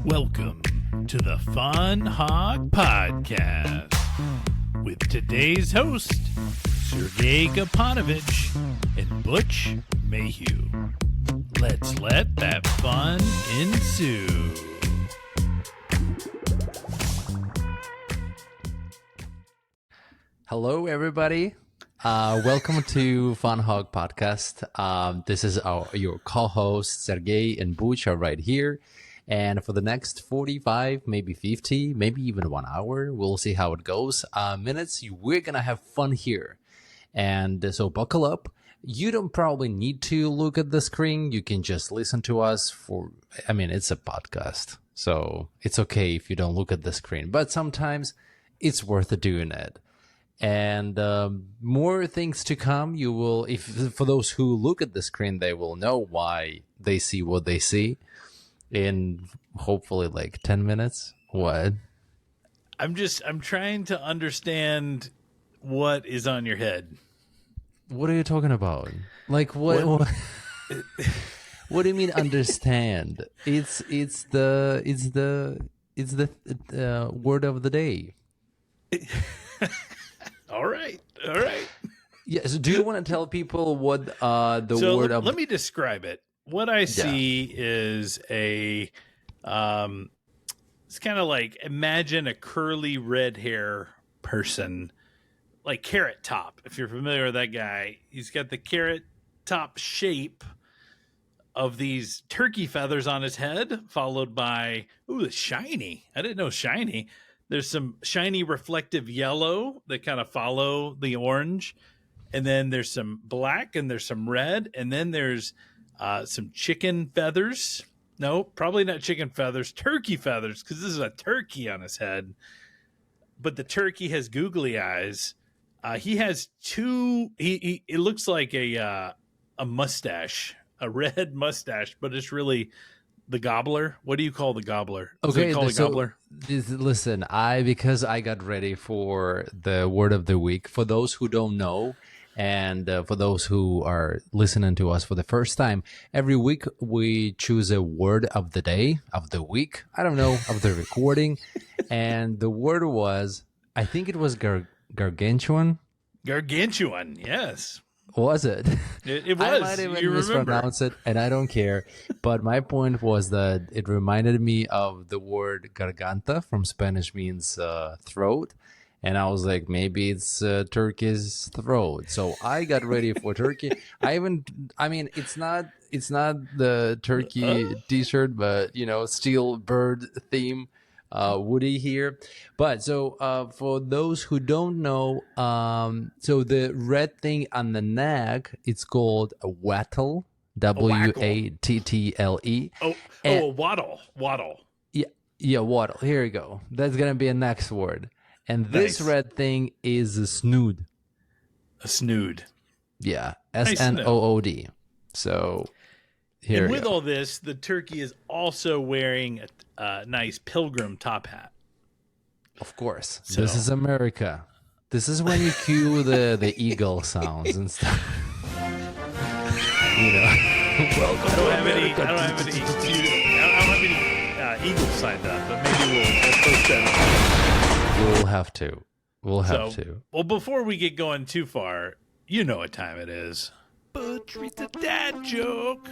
Welcome to the FunHawg Podcast with today's host, Sergei and Butch Mayhew. Let's let that fun ensue. Hello, everybody. Welcome to FunHawg Podcast. This is your co-hosts, Sergei and Butch are right here. And for the next 45, maybe 50, maybe even 1 hour, we'll see how it goes. Minutes, we're going to have fun here. And so buckle up. You don't probably need to look at the screen. You can just listen to us it's a podcast. So it's okay if you don't look at the screen. But sometimes it's worth doing it. And more things to come. You will, for those who look at the screen, they will know why they see what they see in hopefully like 10 minutes. What? I'm trying to understand what is on your head. What are you talking about? Like what? What do you mean understand? It's the word of the day. All right. Yeah. So do you want to tell people what the word of? Let me describe it. What I see is it's kind of like, imagine a curly red hair person, like Carrot Top. If you're familiar with that guy, he's got the carrot top shape of these turkey feathers on his head, followed by, it's shiny. I didn't know shiny. There's some shiny reflective yellow that kind of follow the orange. And then there's some black and there's some red. And then there's some chicken feathers. No, probably not chicken feathers, turkey feathers, because this is a turkey on his head. But the turkey has googly eyes. He has two. It looks like a mustache, a red mustache, but it's really the gobbler. What do you call the gobbler? Okay, the gobbler. Listen, because I got ready for the word of the week. For those who don't know, and for those who are listening to us for the first time, every week we choose a word of the day, of the week. I don't know, of the recording, and the word was, I think it was Gargantuan. Gargantuan, yes. Was it? It was. I might even mispronounce it, and I don't care. But my point was that it reminded me of the word garganta from Spanish, means throat. And I was like, maybe it's turkey's throat. So I got ready for turkey. It's not the turkey t-shirt, but still bird theme. Woody here. But so for those who don't know, so the red thing on the neck, it's called a wattle. W-A-T-T-L-E. A waddle. Yeah, wattle. Here you go. That's gonna be a next word. And this red thing is a snood. A snood. Yeah, S-N-O-O-D. So here. And with all this, the turkey is also wearing a nice pilgrim top hat. Of course. So. This is America. This is when you cue the eagle sounds and stuff. Welcome. I don't have any eagles signed up, but maybe we'll post that. We'll have to. Well, before we get going too far, you know what time it is. Butch reads the dad joke.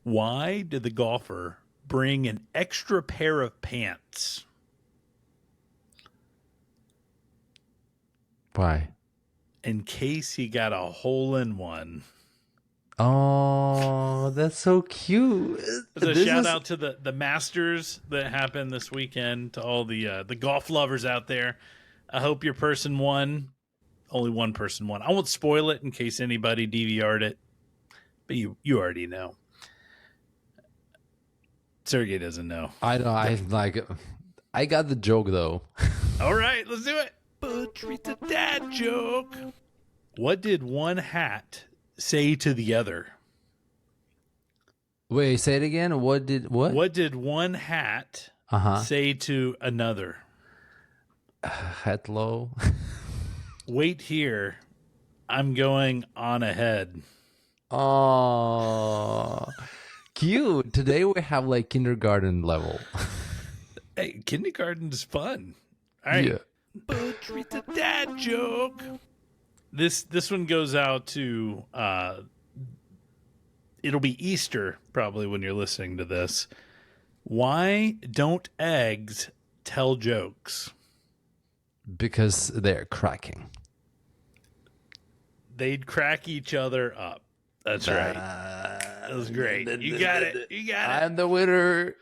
Why did the golfer bring an extra pair of pants? Why? In case he got a hole-in-one. Oh, that's so cute. So shout out to the Masters that happened this weekend, to all the golf lovers out there. I hope your person won. Only one person won. I won't spoil it in case anybody DVR'd it, but you already know. Sergei doesn't know. I know. I got the joke though. All right, let's do it. Butch reads the dad joke. What did one hat say to the other? Wait, say it again. What did one hat say to another? Hello. Wait here. I'm going on ahead. Oh, cute. Today we have like kindergarten level. Hey, kindergarten's fun. All right. Yeah. Butch reads a dad joke. This one goes out to it'll be Easter probably when you're listening to this. Why don't eggs tell jokes? Because they're cracking. They'd crack each other up. That's right. That was great. You got it. You got it. I'm the winner.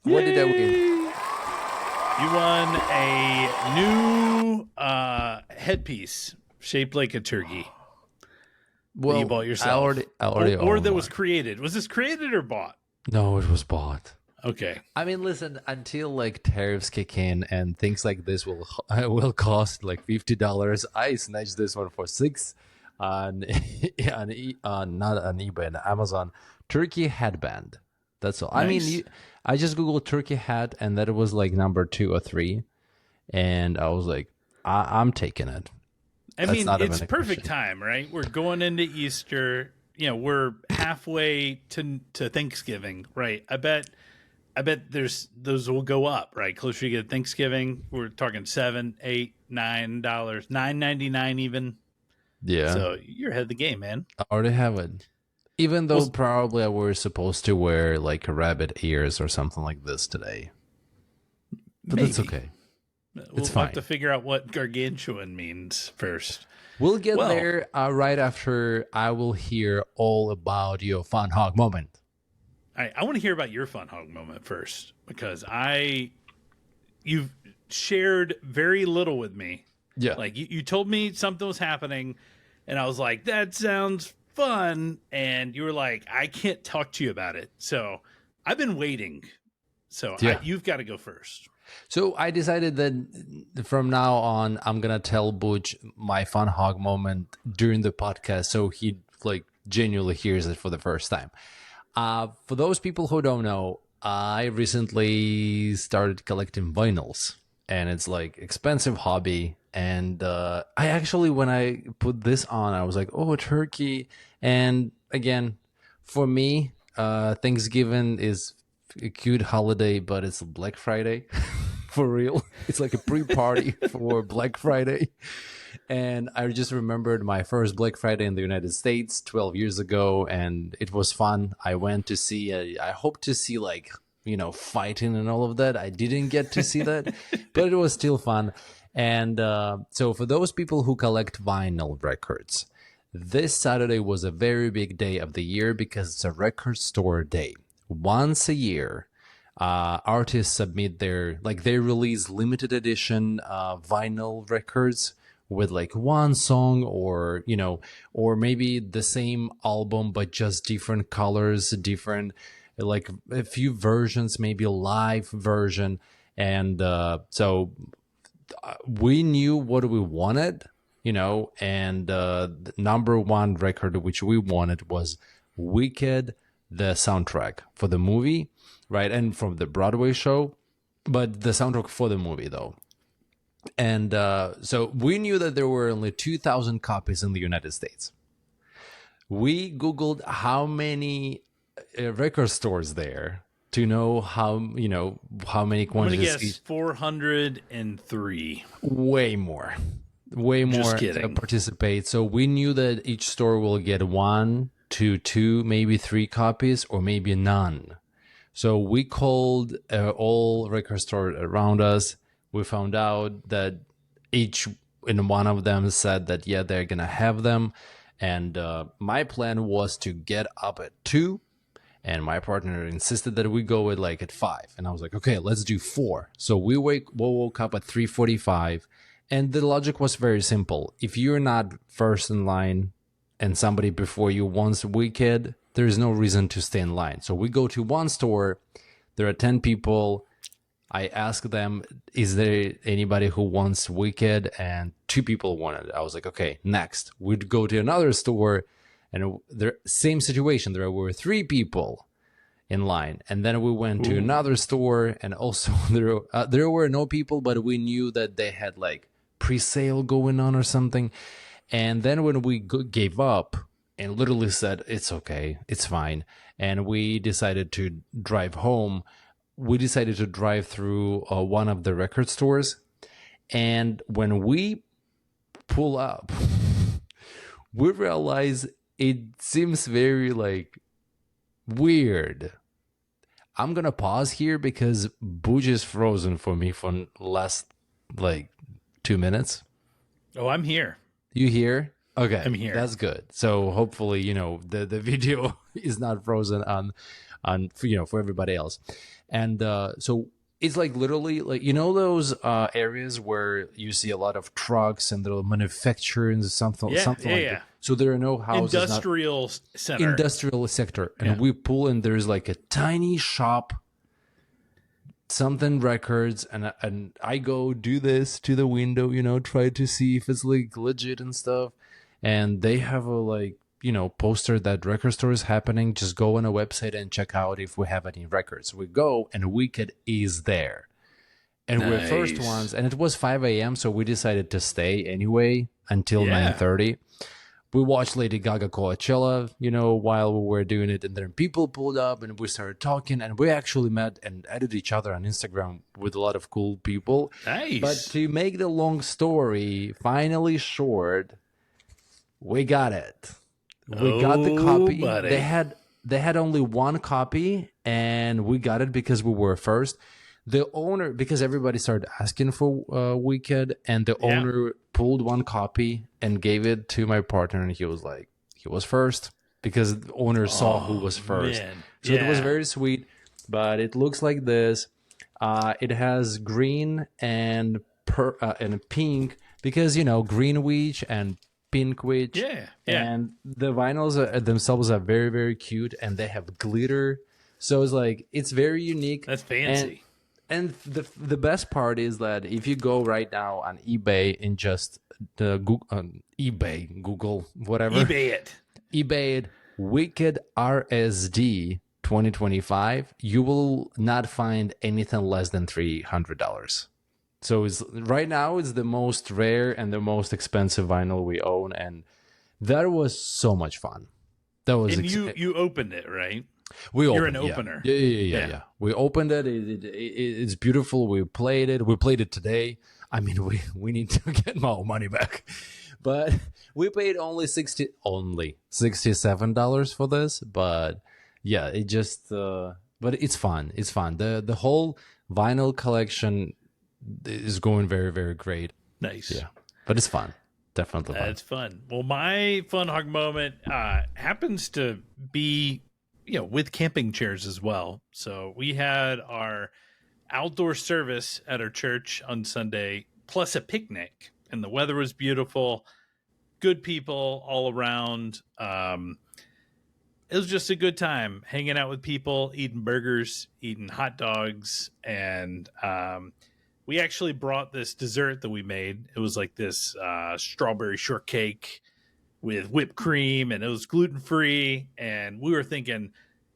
What did I win? You won a new headpiece shaped like a turkey. Well, that you bought yourself. I already or that own was one. created. Was this created or bought? No, it was bought. Okay. I mean, listen, until like tariffs kick in and things like this will cost like $50, I snatched this one for $6 on not on eBay, on Amazon. Turkey headband. That's all. Nice. I mean, I just googled turkey hat, and that was like number 2 or 3, and I was like, I'm taking it. I That's mean, not even it's a perfect question. time, right? We're going into Easter. You know, we're halfway to Thanksgiving, right? I bet those will go up, right? Closer you get to Thanksgiving, we're talking $7, $8, $9, $9.99 even. Yeah, So you're ahead of the game, man. I already have it. Even though Well, probably I were supposed to wear like rabbit ears or something like this today, but that's maybe. okay. We'll fine. have to figure out what Gargantuan means first. We'll get Well- there right after I will hear all about your FunHawg moment. I want to hear about your FunHawg moment first because you've shared very little with me. Yeah. Like you told me something was happening, and I was like, "That sounds fun," and you were like, "I can't talk to you about it." So I've been waiting. So Yeah. you've got to go first. So I decided that from now on, I'm going to tell Butch my FunHawg moment during the podcast so he like genuinely hears it for the first time. For those people who don't know, I recently started collecting vinyls, and it's like expensive hobby. And I actually, when I put this on, I was like, oh, turkey. And again, for me, Thanksgiving is a cute holiday, but it's Black Friday. For real. It's like a pre-party for Black Friday. And I just remembered my first Black Friday in the United States 12 years ago, and it was fun. I went to see, I hope to see like, fighting and all of that. I didn't get to see that, but it was still fun. And so for those people who collect vinyl records, this Saturday was a very big day of the year because it's a record store day. Once a year, artists submit they release limited edition vinyl records with like one song or maybe the same album but just different colors, different like a few versions, maybe a live version. And so we knew what we wanted, and the number one record which we wanted was Wicked, the soundtrack for the movie, right? And from the Broadway show, but the soundtrack for the movie though. And so we knew that there were only 2,000 copies in the United States. We Googled how many record stores there to know how many I'm going to quantities. guess 403. Way more Just kidding. participate. So we knew that each store will get 1 to 2, maybe 3 copies, or maybe none. So we called all record stores around us. We found out that each in one of them said that, yeah, they're going to have them. And my plan was to get up at 2. And my partner insisted that we go at 5. And I was like, okay, let's do 4. So we woke up at 3:45. And the logic was very simple. If you're not first in line and somebody before you wants Wicked, there is no reason to stay in line. So we go to one store. There are 10 people. I ask them, is there anybody who wants Wicked? And 2 people wanted it. I was like, okay, next. We'd go to another store, and the same situation. There were 3 people in line. And then we went to another store, and also there were no people, but we knew that they had like pre-sale going on or something. And then when we gave up and literally said, it's okay, it's fine. And we decided to drive home. We decided to drive through one of the record stores. And when we pull up, we realize it seems very like weird. I'm gonna pause here because Butch is frozen for me for last like 2 minutes. Oh, I'm here. You here? Okay, I'm here. That's good. So hopefully, the video is not frozen on for everybody else. And so it's like literally like those areas where you see a lot of trucks and the manufacturing something like that. So there are no houses. Industrial sector. And we pull and there's like a tiny shop, something records, and I go do this to the window, try to see if it's like legit and stuff. And they have a poster that record store is happening. Just go on a website and check out if we have any records. We go and Wicked is there. And we're first ones. And it was 5 a.m. So we decided to stay anyway until 9:30. We watched Lady Gaga Coachella, while we were doing it. And then people pulled up and we started talking. And we actually met and added each other on Instagram with a lot of cool people. Nice. But to make the long story finally short, we got it. We got the copy. Buddy. They had only one copy, and we got it because we were first. The owner, because everybody started asking for Wicked, and the owner pulled one copy and gave it to my partner, and he was first because the owner saw who was first. Man. So it was very sweet. But it looks like this. It has green and pink because Greenwich and Pinkwich. And the vinyls themselves are very, very cute, and they have glitter. So it's very unique. That's fancy. And the best part is that if you go right now on eBay and just Google whatever, eBay it, Wicked RSD 2025, you will not find anything less than $300. So right now it's the most rare and the most expensive vinyl we own, and that was so much fun. That was and you opened it, right? You're an opener. Yeah. We opened it. It's beautiful. We played it. We played it today. I mean, we need to get our money back, but we paid only $67 for this. But yeah, it just but it's fun. It's fun. The whole vinyl collection is going very, very great. Nice. Yeah, but it's fun. Definitely fun. It's fun. Well, my FunHawg moment happens to be with camping chairs as well. So we had our outdoor service at our church on Sunday, plus a picnic, and the weather was beautiful. Good people all around. It was just a good time hanging out with people, eating burgers, eating hot dogs, and we actually brought this dessert that we made. It was like this strawberry shortcake with whipped cream, and it was gluten-free. And we were thinking,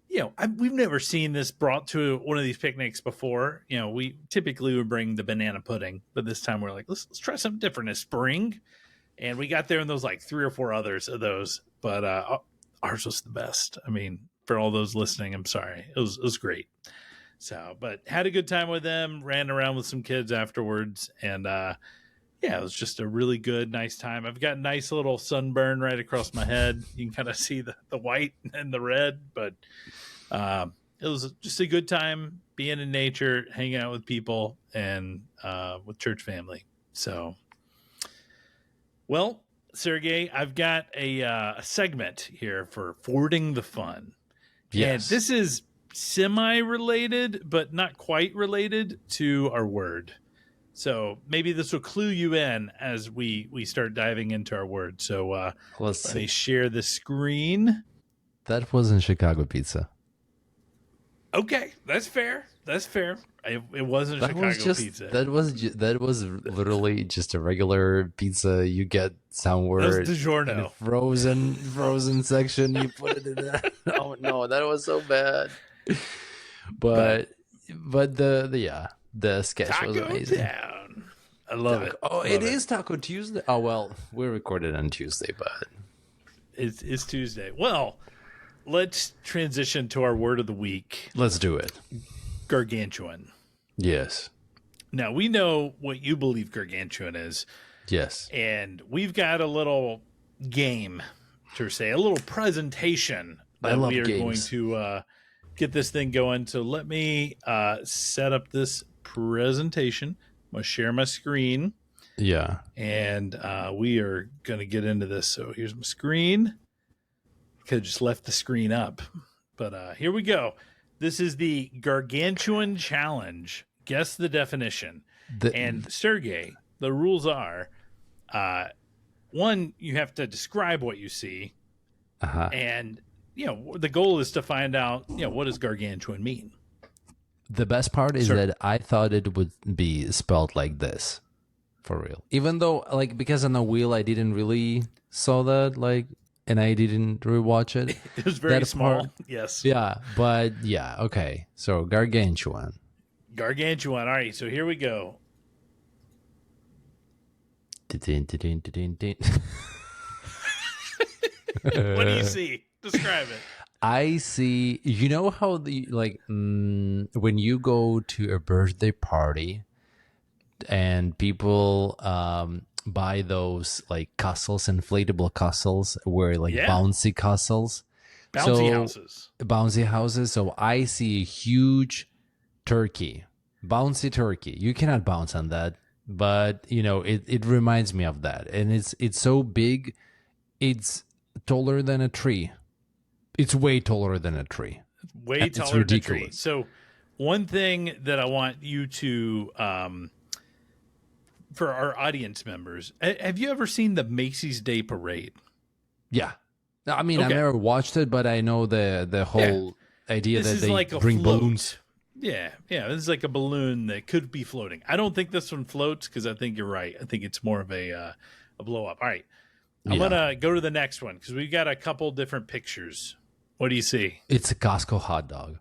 we've never seen this brought to one of these picnics before. We typically would bring the banana pudding, but this time we're like, let's try something different. It's spring. And we got there and there was like 3 or 4 others of those, but ours was the best. I mean, for all those listening, I'm sorry. It was great. So, but had a good time with them, ran around with some kids afterwards. And, it was just a really good, nice time. I've got a nice little sunburn right across my head. You can kind of see the white and the red, but it was just a good time being in nature, hanging out with people, and with church family. So, well, Sergei, I've got a segment here for Forwarding the Fun. Yes. And this is semi-related, but not quite related to our word. So maybe this will clue you in as we start diving into our word. So let me share the screen. That wasn't Chicago pizza. Okay, that's fair. It wasn't Chicago pizza. That was literally just a regular pizza you get somewhere. That's DiGiorno. In the frozen section. You put it in there. Oh no, that was so bad. But the sketch Taco was amazing. Town. I love it. Oh, it is Taco Tuesday. Oh well, we recorded on Tuesday, but It's Tuesday. Well, let's transition to our word of the week. Let's do it. Gargantuan. Yes. Now, we know what you believe Gargantuan is. Yes. And we've got a little game, to say, a little presentation that we are going to get this thing going. So let me set up this presentation. I'm going to share my screen. Yeah. And we are going to get into this. So here's my screen. Could have just left the screen up. But here we go. This is the Gargantuan Challenge. Guess the definition. And Sergei, the rules are, one, you have to describe what you see. And, the goal is to find out, what does Gargantuan mean? The best part is that I thought it would be spelled like this. For real. Even though, because on the wheel, I didn't really saw that, and I didn't rewatch it. It was very small. Yes. Yeah, but yeah, okay. So, Gargantuan. Gargantuan. All right, so here we go. What do you see? Describe it. I see, how when you go to a birthday party and people buy those castles, inflatable castles, where bouncy castles. Bouncy houses. So I see a huge turkey, bouncy turkey. You cannot bounce on that, but it reminds me of that, and it's so big, it's taller than a tree. It's way taller than a tree. Way taller than a tree. So one thing that I want you to, for our audience members, have you ever seen the Macy's Day Parade? Yeah. I mean, I've never watched it, but I know the whole idea this that they bring balloons. Yeah, this is like a balloon that could be floating. I don't think this one floats because I think you're right. I think it's more of a blow up. All right, I'm gonna go to the next one because we've got a couple different pictures. What do you see? It's a Costco hot dog.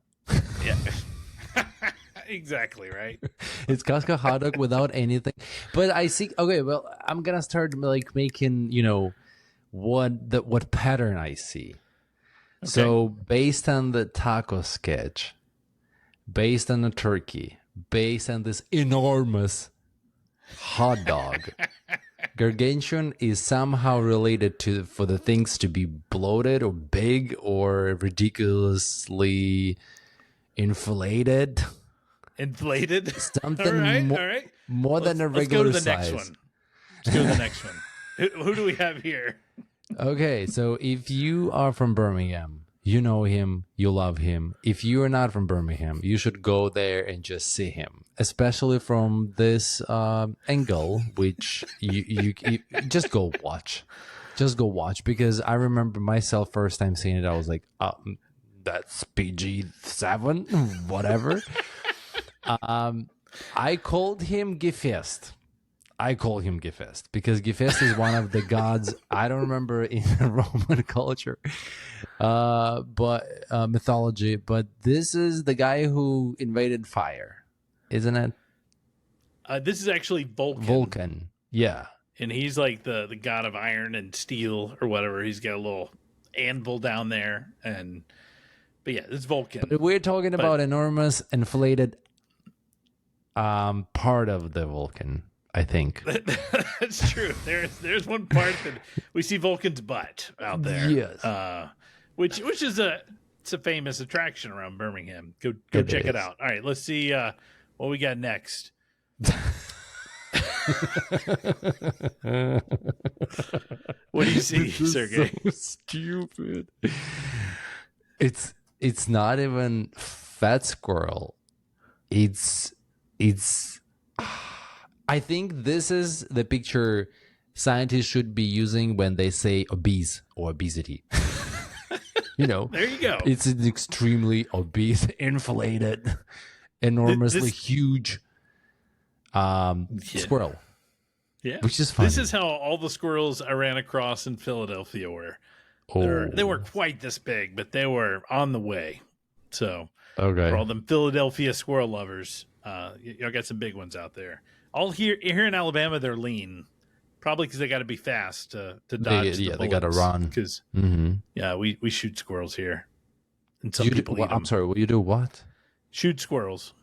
Yeah, exactly right. It's Costco hot dog without anything. But I see. Okay, well, I'm gonna start making what pattern I see. Okay. So based on the taco sketch, based on the turkey, based on this enormous hot dog, Gargantuan is somehow related to for the things to be bloated or big or ridiculously inflated. Something all right. More than a regular size. Let's go to the next one. Who do we have here? Okay, so if you are from Birmingham, you know him, you love him. If you are not from Birmingham, you should go there and just see him, especially from this angle, which you just go watch. Just go watch, because I remember myself first time seeing it, I was like, that's PG-7, whatever. I called him Gefest. Because Gefest is one of the gods. I don't remember in Roman culture, but mythology. But this is the guy who invaded fire, isn't it? This is actually Vulcan. Vulcan, yeah. And he's like the god of iron and steel or whatever. He's got a little anvil down there, but yeah, it's Vulcan. But we're talking about enormous inflated part of the Vulcan. I think that's true. There's one part that we see Vulcan's butt out there. Yes, which is it's a famous attraction around Birmingham. Go check it out. All right, let's see what we got next. What do you see, Sergei? So stupid. It's not even fat squirrel. It's. I think this is the picture scientists should be using when they say obese or obesity. There you go. It's an extremely obese, inflated, enormously huge squirrel. Yeah, which is funny. This is how all the squirrels I ran across in Philadelphia were. They weren't quite this big, but they were on the way. So, for all them Philadelphia squirrel lovers, y'all got some big ones out there. All here in Alabama, they're lean. Probably because they got to be fast to dodge the bullets. They got to run. Because we shoot squirrels here, and some people eat them. I'm sorry. Will you do what? Shoot squirrels.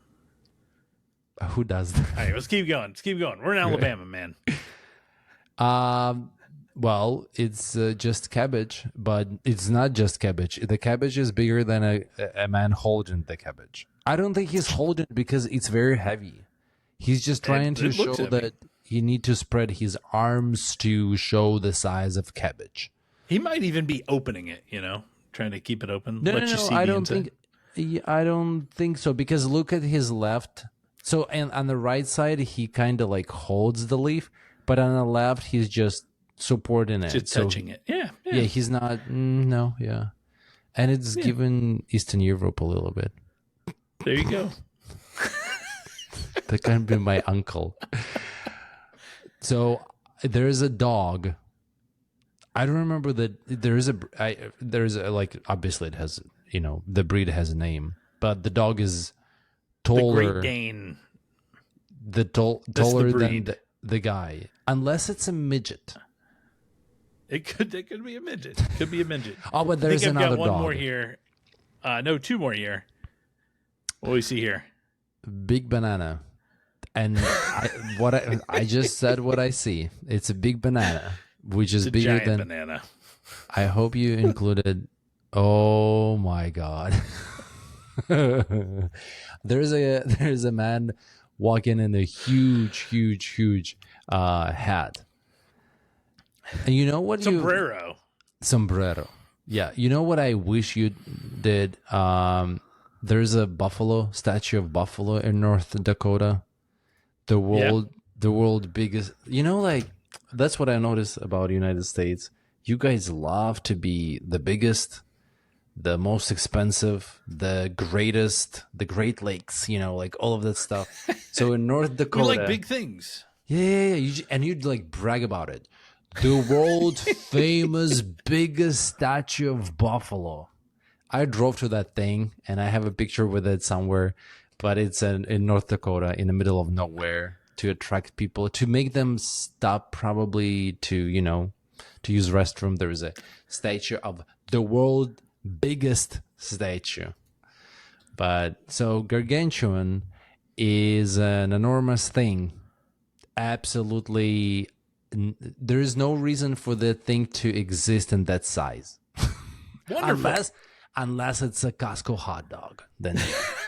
Who does that? All right, let's keep going. We're in Alabama, man. Well, it's just cabbage, but it's not just cabbage. The cabbage is bigger than a man holding the cabbage. I don't think he's holding it because it's very heavy. He's just trying to show that he need to spread his arms to show the size of cabbage. He might even be opening it, trying to keep it open. No, I don't think so, because look at his left. So, and on the right side, he kind of like holds the leaf, but on the left, he's just supporting it. Just touching it. Yeah. Yeah, he's not. And it's given Eastern Europe a little bit. There you go. That can be my uncle. So there's a dog. I don't remember that there's a like, obviously it has, the breed has a name, but the dog is taller. The Great Dane. Taller than the guy, unless it's a midget. It could be a midget. Could be a midget. Oh, but there's another dog. I've got one more here. No, two more here. What do we see here? Big banana. And I just said what I see. It's a big banana, which is bigger giant than banana. I hope you included. Oh my God! There's a man walking in a huge hat. And you know what? Sombrero. Yeah. You know what I wish you did? There's a statue of buffalo in North Dakota. The world biggest, that's what I noticed about the United States. You guys love to be the biggest, the most expensive, the greatest, the Great Lakes, like all of that stuff. So in North Dakota, we like big things. Yeah. You'd like brag about it. The world famous biggest statue of buffalo. I drove to that thing and I have a picture with it somewhere. But it's in North Dakota, in the middle of nowhere, to attract people, to make them stop, probably to use restroom. There is a statue of the world biggest statue. But so Gargantuan is an enormous thing. Absolutely, there is no reason for the thing to exist in that size. Wonderful. Unless it's a Costco hot dog, then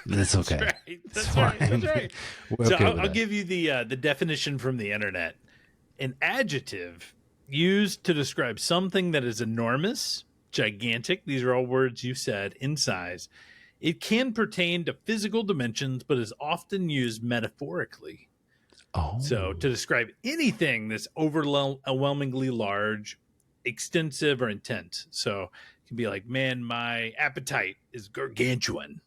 that's okay. That's right. So I'll give you the definition from the internet. An adjective used to describe something that is enormous, gigantic. These are all words you said, in size. It can pertain to physical dimensions, but is often used metaphorically. Oh. So to describe anything that's overwhelmingly large, extensive, or intense. So it can be like, man, my appetite is gargantuan.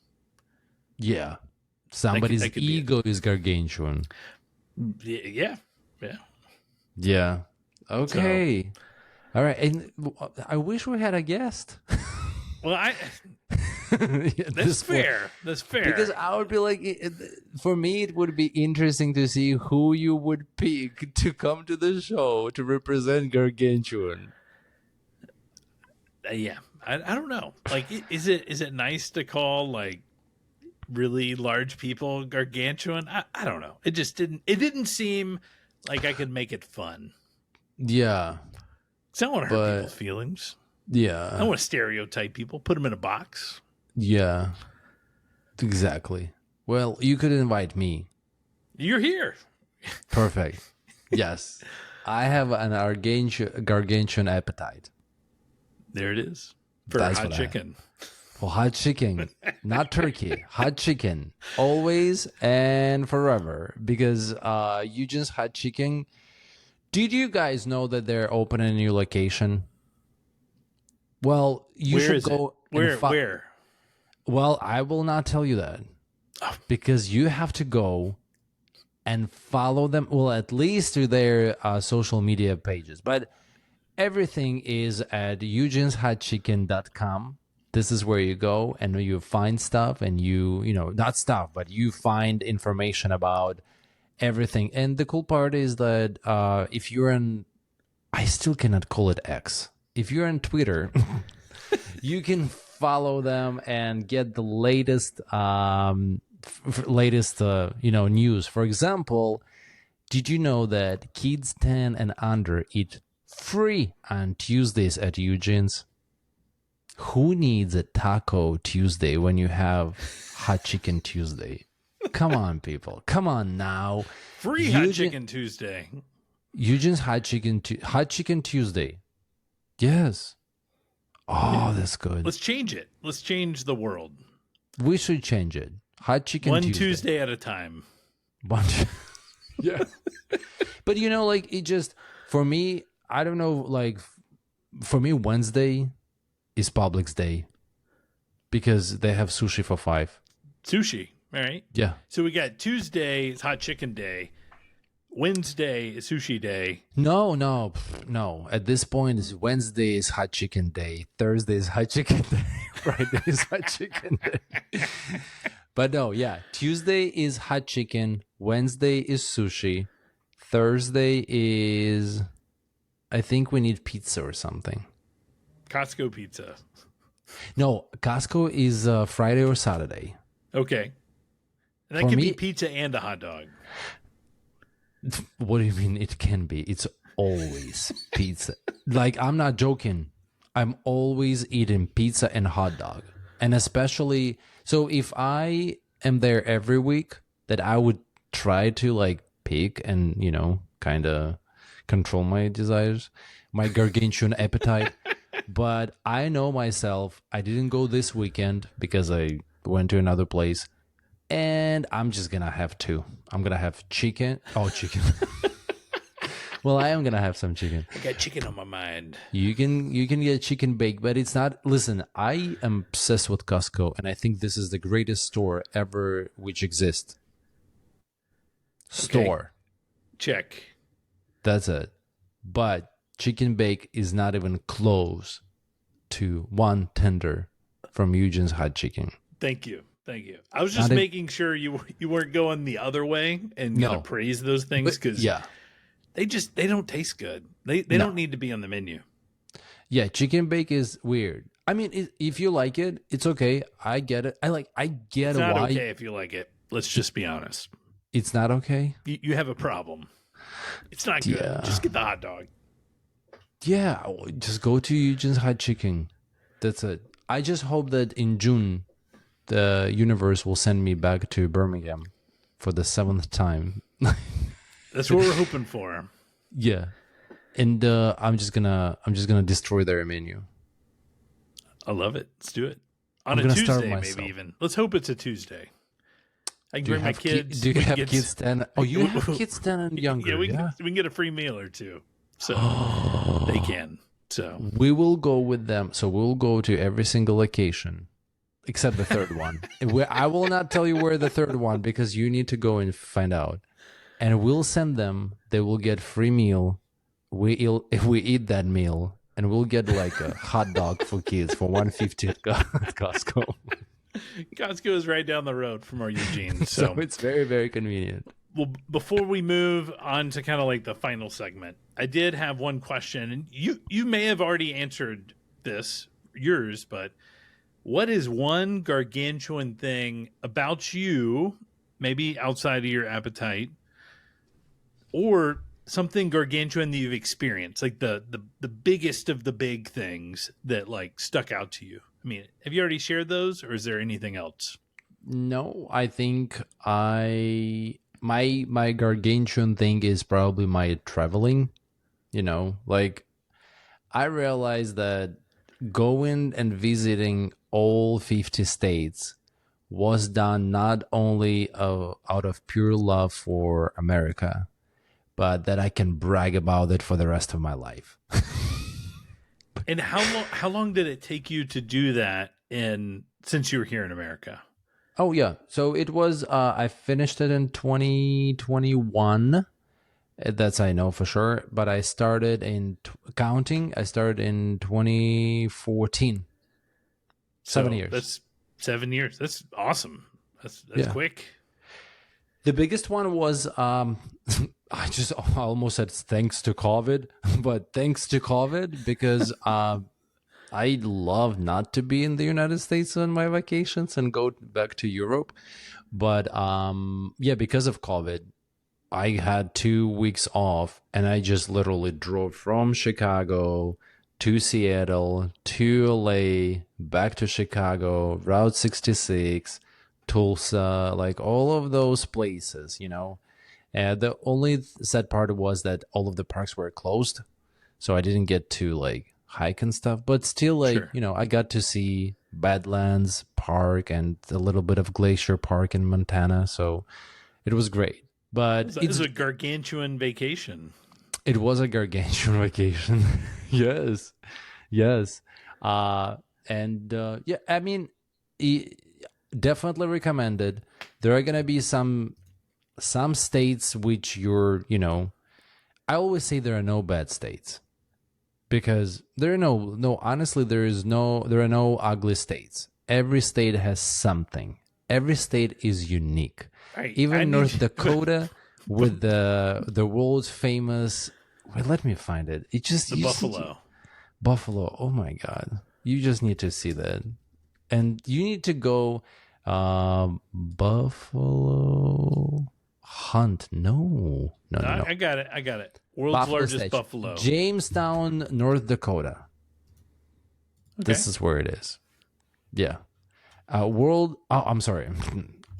Yeah. Somebody's ego is gargantuan. Yeah. Okay. So, all right. And I wish we had a guest. Well, that's fair. That's fair. Because I would be like, for me, it would be interesting to see who you would pick to come to the show to represent gargantuan. Yeah. I don't know. Like, is it nice to call like really large people gargantuan? I don't know. It didn't seem like I could make it fun. Yeah. Because I don't want to hurt people's feelings. Yeah. I don't want to stereotype people, put them in a box. Yeah. Exactly. Well, you could invite me. You're here. Perfect. Yes. I have an gargantuan appetite. There it is. For hot chicken. For hot chicken. Not turkey. Hot chicken. Always and forever. Because Eugene's Hot Chicken. Did you guys know that they're opening a new location? Well, you should go. Where? Well, I will not tell you that. Oh. Because you have to go and follow them. Well, at least through their social media pages. But everything is at eugenshotchicken.com. This is where you go and you find stuff and not stuff, but you find information about everything. And the cool part is that if you're I still cannot call it X. If you're on Twitter, you can follow them and get the latest news. For example, did you know that kids 10 and under eat free on Tuesdays at Eugene's? Who needs a Taco Tuesday when you have Hot Chicken Tuesday? Come on, people. Come on now. Free Hot Chicken Tuesday. Eugene's Hot Chicken Tuesday. Yes. Oh, that's good. Let's change it. Let's change the world. We should change it. Hot Chicken One Tuesday. Tuesday at a time. Yeah. But it just, for me, I don't know, for me, Wednesday is Publix Day because they have sushi for $5. Sushi, all right? Yeah. So we got Tuesday is Hot Chicken Day. Wednesday is Sushi Day. No. At this point, it's Wednesday is Hot Chicken Day. Thursday is Hot Chicken Day. Friday is Hot Chicken Day. But no, yeah. Tuesday is hot chicken. Wednesday is sushi. Thursday is, I think we need pizza or something. Costco pizza. No, Costco is Friday or Saturday. Okay. And that For can me, be pizza and a hot dog. What do you mean it can be? It's always pizza. I'm not joking. I'm always eating pizza and hot dog. And especially, so if I am there every week, that I would try to pick and, kind of control my desires, my gargantuan appetite. But I know myself, I didn't go this weekend because I went to another place. And I'm just going to have two. I'm going to have chicken. Oh, chicken. Well, I am going to have some chicken. I got chicken on my mind. You can get chicken bake, but it's not. Listen, I am obsessed with Costco, and I think this is the greatest store ever which exists. Store. Okay. Check. That's it. But chicken bake is not even close to one tender from Eugene's Hot Chicken. Thank you. I was just making sure you weren't going the other way and gonna praise those things because they don't taste good. They don't need to be on the menu. Yeah, chicken bake is weird. I mean, if you like it, it's okay. I get it. I get it's not why. Okay if you like it. Let's just be honest. It's not okay. You have a problem. It's not good. Yeah. Just get the hot dog. Yeah, just go to Eugene's Hot Chicken. That's it. I just hope that in June, the universe will send me back to Birmingham for the 7th time. That's what we're hoping for. Yeah, and I'm just gonna destroy their menu. I love it. Let's do it on a Tuesday, maybe even. Let's hope it's a Tuesday. I can bring my kids. Do you have kids 10? Oh, you have kids 10 and younger. Yeah, we can get a free meal or two, so they can. So we will go with them. So we'll go to every single location. Except the third one. I will not tell you where the third one because you need to go and find out. And we'll send them. They will get free meal. If we eat that meal, and we'll get a hot dog for kids for $1.50 at Costco. Costco is right down the road from our Eugene, so it's very, very convenient. Well, before we move on to kind of the final segment, I did have one question, and you may have already answered yours, but. What is one gargantuan thing about you, maybe outside of your appetite, or something gargantuan that you've experienced, the biggest of the big things that stuck out to you? I mean, have you already shared those, or is there anything else? No, I think my gargantuan thing is probably my traveling. I realized that going and visiting all 50 states was done not only out of pure love for America, but that I can brag about it for the rest of my life. And how long did it take you to do that since you were here in America? Oh yeah, so it was I finished it in 2021. That's I know for sure, but I started in I started in 2014. 7 years. That's 7 years. That's awesome. That's quick. The biggest one was I just almost said thanks to COVID, but thanks to COVID because I love not to be in the United States on my vacations and go back to Europe. But yeah, because of COVID, I had 2 weeks off and I just literally drove from Chicago to Seattle to LA, back to Chicago, Route 66, Tulsa, like all of those places, you know. And the only sad part was that all of the parks were closed. So I didn't get to like hike and stuff, but still, like, Sure. you know, I got to see Badlands Park and a little bit of Glacier Park in Montana. So it was great. But It's a gargantuan vacation. it was a gargantuan vacation. Yes. Yes. Yeah, I mean, definitely recommended. There are going to be some states which you're, you know, I always say there are no bad states because there are honestly, there are no ugly states. Every state has something. Every state is unique. Even North Dakota with the world's famous, wait, let me find it. It just the buffalo. Buffalo. Oh my God. You just need to see that. And you need to go Buffalo Hunt. No. I got it. World's Buffalo largest Station. buffalo. Jamestown, North Dakota. Okay. This is where it is. Yeah. I'm sorry.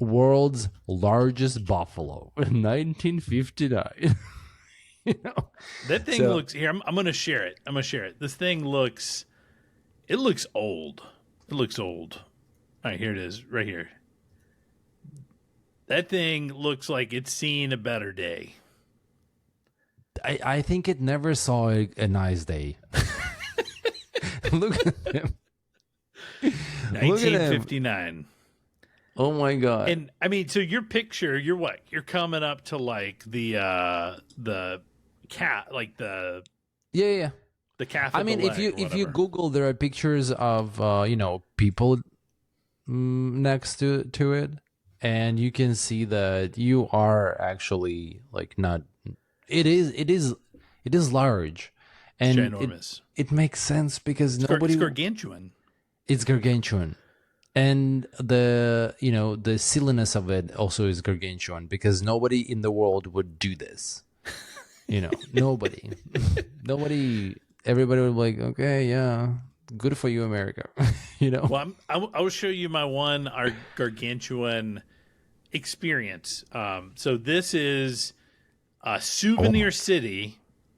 World's largest buffalo. 1959. You know? That thing looks here. I'm going to share it. This thing looks old. It looks old. All right, here it is, right here. That thing looks like it's seen a better day. I think it never saw a nice day. Look at him. 1959. Oh my God. And I mean, so your picture, you're what? You're coming up to like the cat, like the yeah. the calf. I mean, if you Google, there are pictures of you know, people next to it, and you can see that you are actually like not. It is large, and ginormous. It makes sense because It's nobody. It's gargantuan. It's gargantuan, and the silliness of it also is gargantuan because nobody in the world would do this. You know, nobody. Everybody would be like, okay, yeah, good for you, America. You know. Well, I will show you our gargantuan experience. So this is Souvenir City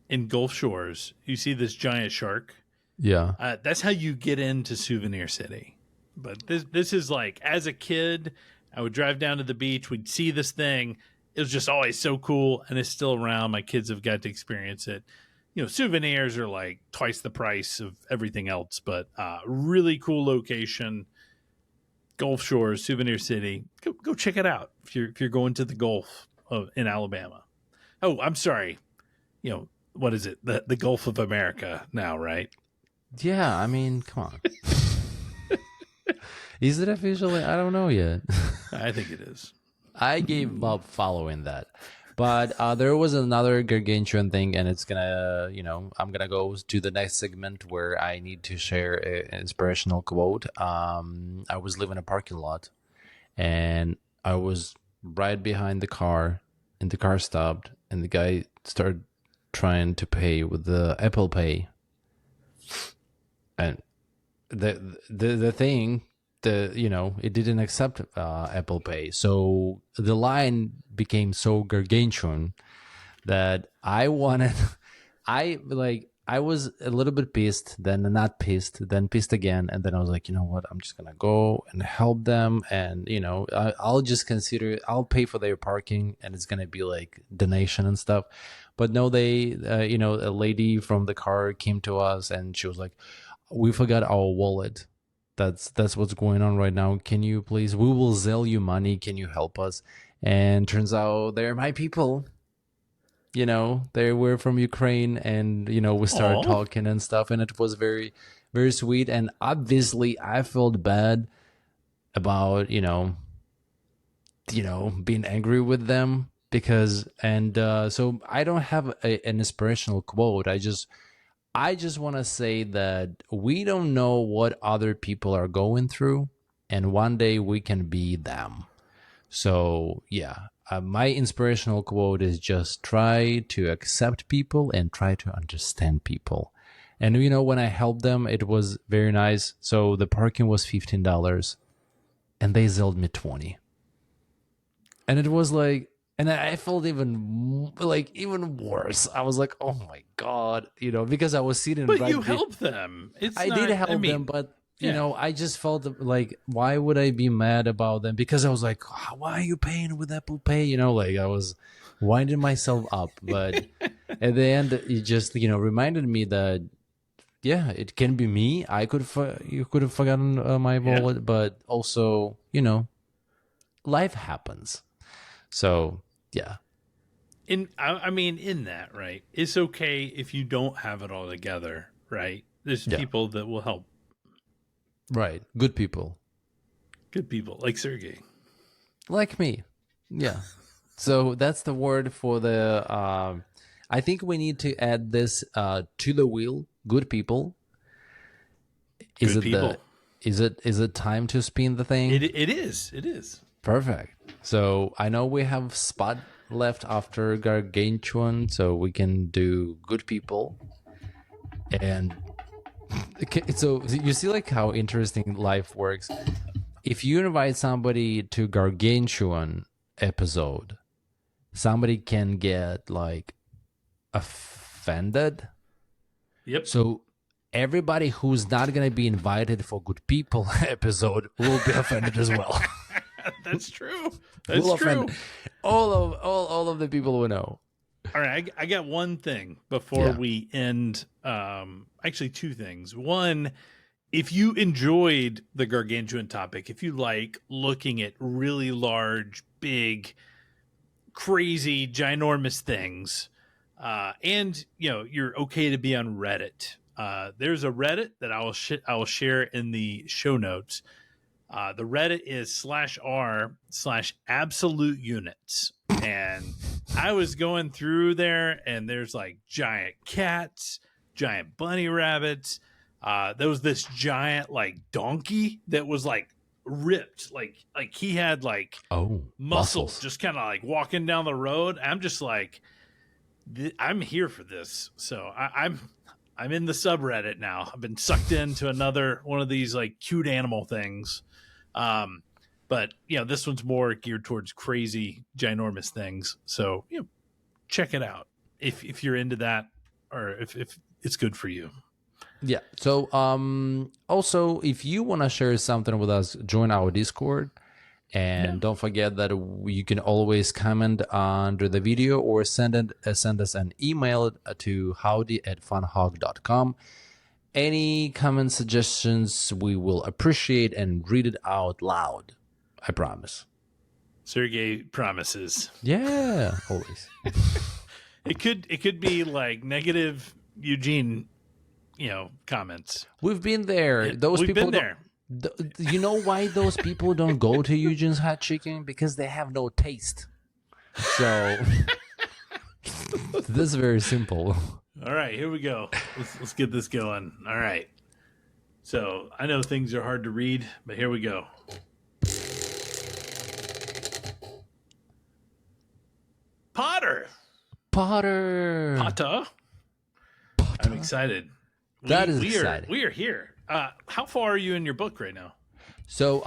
in Gulf Shores. You see this giant shark? Yeah. That's how you get into Souvenir City. But this is like, as a kid, I would drive down to the beach. We'd see this thing. It was just always so cool, and it's still around. My kids have got to experience it. You know, souvenirs are like twice the price of everything else, but really cool location. Gulf Shores, Souvenir City. Go check it out if you're going to the Gulf in Alabama. Oh, I'm sorry. You know, what is it? The Gulf of America now, right? Yeah, I mean, come on. Is it officially? I don't know yet. I think it is. I gave up following that. But there was another gargantuan thing, and it's gonna, you know, I'm gonna go to the next segment where I need to share an inspirational quote. I was leaving a parking lot, and I was right behind the car, and the car stopped, and the guy started trying to pay with the Apple Pay, and the thing. It didn't accept Apple Pay. So the line became so gargantuan that I was a little bit pissed, then not pissed, then pissed again. And then I was like, you know what? I'm just going to go and help them. And, you know, I'll just I'll pay for their parking and it's going to be like donation and stuff. But no, a lady from the car came to us and she was like, we forgot our wallet. That's what's going on right now. Can you please? We will sell you money. Can you help us? And turns out they're my people. You know, they were from Ukraine, and you know, we started talking and stuff, and it was very, very sweet. And obviously, I felt bad about being angry with them because, and so I don't have an inspirational quote. I just want to say that we don't know what other people are going through, and one day we can be them. So yeah, my inspirational quote is just try to accept people and try to understand people. And when I helped them, it was very nice. So the parking was $15 and they zilled me 20. And it was like, and I felt even worse. I was like, oh my God, because I was sitting But you helped them. I did help them, but I just felt like, why would I be mad about them? Because I was like, why are you paying with Apple Pay? Like I was winding myself up. But at the end, it just, reminded me that, yeah, it can be me. You could have forgotten my wallet, but also, life happens. So, yeah. In that, right? It's okay if you don't have it all together, right? There's people that will help. Right. Good people. Good people, like Sergei. Like me. Yeah. So that's the word for the, I think we need to add this to the wheel. Good people. Is it time to spin the thing? It is. It is. Perfect. So I know we have spot left after Gargantuan, so we can do good people. And so you see like how interesting life works. If you invite somebody to Gargantuan episode, somebody can get like offended. Yep. So everybody who's not going to be invited for good people episode will be offended as well. That's true. That's true. All of the people we know. All right, I got one thing before we end. Actually, two things. One, if you enjoyed the Gargantuan topic, if you like looking at really large, big, crazy, ginormous things, and you're okay to be on Reddit. There's a Reddit that I will share in the show notes. The Reddit is /r/AbsoluteUnits. And I was going through there, and there's like giant cats, giant bunny rabbits. There was this giant like donkey that was like ripped, like he had like muscles just kind of like walking down the road. I'm just like, I'm here for this. So I'm in the subreddit now. I've been sucked into another one of these like cute animal things. But this one's more geared towards crazy, ginormous things. So check it out if you're into that, or if it's good for you. Yeah. So also, if you want to share something with us, join our Discord, and don't forget that you can always comment under the video or send us an email to howdy@funhawg.com. Any comment suggestions we will appreciate and read it out loud. I promise. Sergei promises. Yeah, always. It could be like negative Eugene, comments. We've been there. We've been there. You know why those people don't go to Eugene's Hot Chicken? Because they have no taste. So this is very simple. All right, here we go. Let's get this going. All right. So I know things are hard to read, but here we go. Potter. I'm excited. That is exciting. We are here. How far are you in your book right now? So,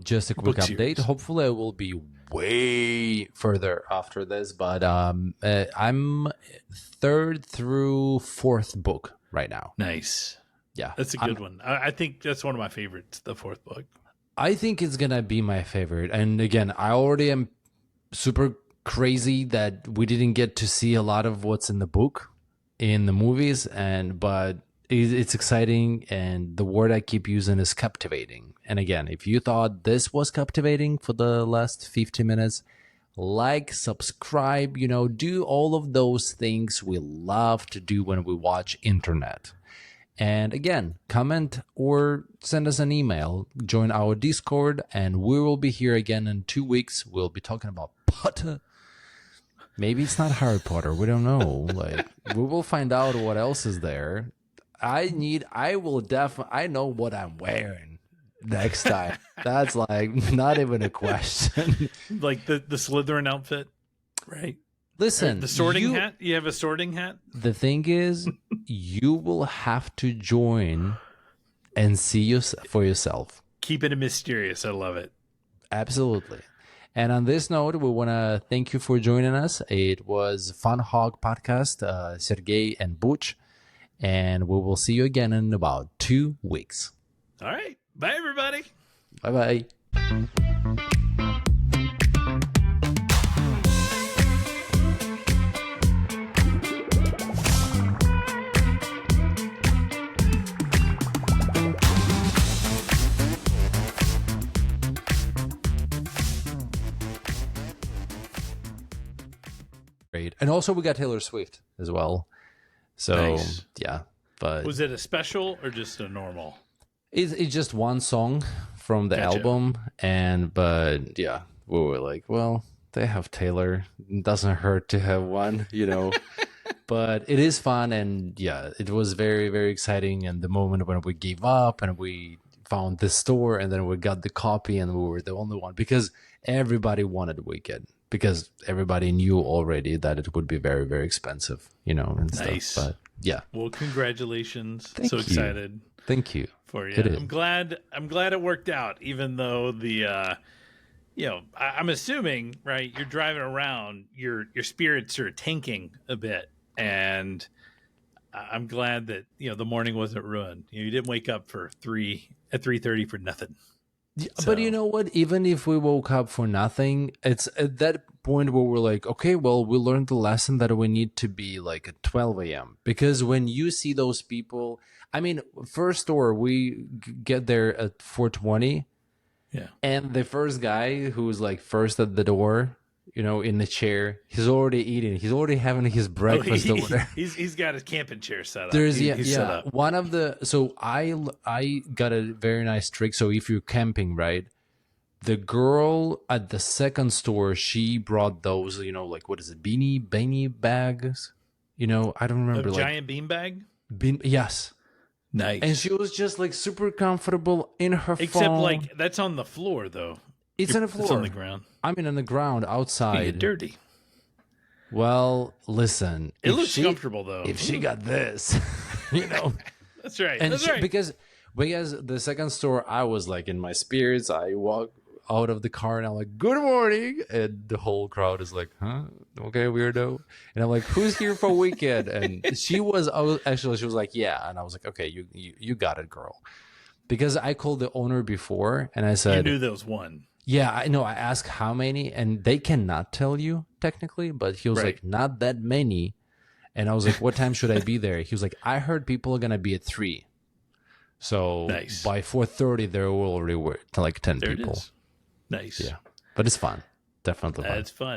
just a quick update. Series. Hopefully, I will be way further after this, but I'm third through fourth book right now. Nice. Yeah, that's a good one. I think that's one of my favorites. The fourth book. I think it's gonna be my favorite. And again, I already am super crazy that we didn't get to see a lot of what's in the book in the movies, but it's exciting, and the word I keep using is captivating. And again, if you thought this was captivating for the last 50 minutes, like, subscribe, do all of those things we love to do when we watch internet. And again, comment or send us an email, join our Discord, and we will be here again in 2 weeks. We'll be talking about Potter. Maybe it's not Harry Potter. We don't know. Like, we will find out what else is there. I know what I'm wearing next time. That's like not even a question. Like the Slytherin outfit, right? Listen, the sorting hat. You have a sorting hat. The thing is, you will have to join and see for yourself. Keep it mysterious. I love it. Absolutely. And on this note, we want to thank you for joining us. It was FunHawg Podcast, Sergei and Butch. And we will see you again in about 2 weeks. All right. Bye, everybody. Bye-bye. Great. And also we got Taylor Swift as well. So, nice. Yeah. But was it a special or just a normal? It's just one song from the album. But yeah, we were like, well, they have Taylor. It doesn't hurt to have one, you know. But it is fun. And yeah, it was very, very exciting. And the moment when we gave up and we found the store and then we got the copy and we were the only one because everybody wanted Wicked. Because everybody knew already that it would be very, very expensive, you know, and nice. Stuff. But yeah. Well, congratulations. Thank you. Excited. Thank you. For you. I'm glad it worked out, even though the I'm assuming, right, you're driving around, your spirits are tanking a bit. And I'm glad that, the morning wasn't ruined. You didn't wake up at 3:30 for nothing. So. But you know what? Even if we woke up for nothing, it's at that point where we're like, okay, well, we learned the lesson that we need to be like at 12 a.m. Because when you see those people, I mean, first store, we get there at 4:20. Yeah. And the first guy who's like first at the door, in the chair, he's already eating. He's already having his breakfast over there. He's got his camping chair set up. He's set up. One of the so I got a very nice trick. So if you're camping, right, the girl at the second store, she brought those, like what is it, beanie bags? I don't remember. A giant bean bag. Yes. Nice. And she was just like super comfortable in her phone. Except like that's on the floor though. It's on the floor. It's on the ground. I mean, on the ground outside. You get dirty. Well, listen. It looks comfortable though. If she got this, That's right. And that's right. Because the second store, I was like in my spirits. I walk out of the car and I'm like, "Good morning," and the whole crowd is like, "Huh? Okay, weirdo." And I'm like, "Who's here for weekend?" And she was like, "Yeah," and I was like, "Okay, you got it, girl." Because I called the owner before and I said, "You knew there was one." Yeah, I know. I asked how many, and they cannot tell you technically, but he was like, not that many. And I was like, what time should I be there? He was like, I heard people are going to be at 3. So nice. By 4:30, there will already were like 10 there people. It is. Nice. Yeah, but it's fun. Definitely fun. It's fun.